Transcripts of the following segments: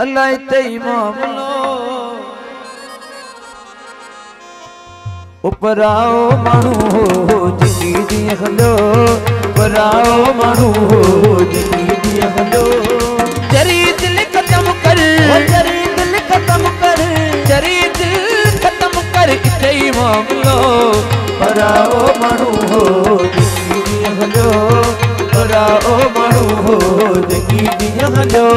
अल्लाह तेई मामलो उपराओ मानू हो जिंदगी दी हलो उपराओ मानू हो जिंदगी दी हलो जरी दिल खत्म कर जरी दिल खत्म कर जरी दिल खत्म कर तेई मामलो उपराओ मानू हो जिंदगी दी हलो उपराओ मानू हो जिंदगी दी हलो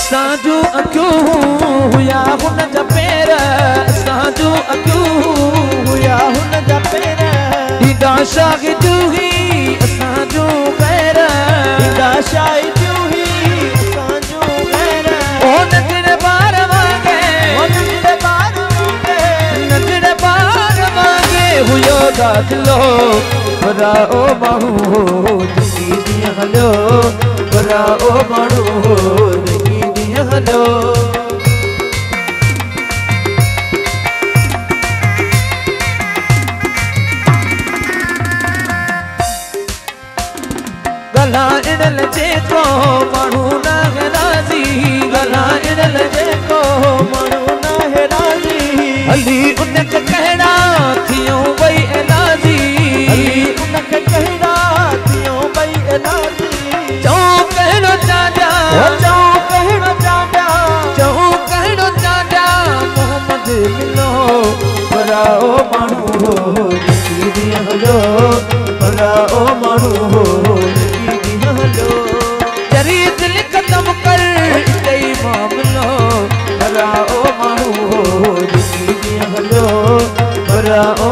साजू अक्यों हुया हुन जा पेर साजू अक्यों हुया हुन जा पेर हिदा शाही जूही साजू पैर हिदा शाही जूही साजू पैर ओ नजर बार मांगे ओ नजर बार मांगे नजर बार मांगे हुयो दाखलो बरा ओ माहू हो जिंदगी दी हलो बरा ओ माहू हो हलो गला इडल जेको मानू ना है राजी गला इडल जेको मानू ना है राजी अली उनके कहना थियो वही एलाजी अली उनके कहना थियो वही एलाजी जो कहनो चाचा जो कहनो चाचा जो कहनो चाचा मोहम्मद मिलो बराओ मानू हो जिंदगी दी हलो बराओ मानू हो जिंदगी दी हलो जरी दिल खत्म कर तेई मामलो बराओ मानू हो जिंदगी दी हलो बराओ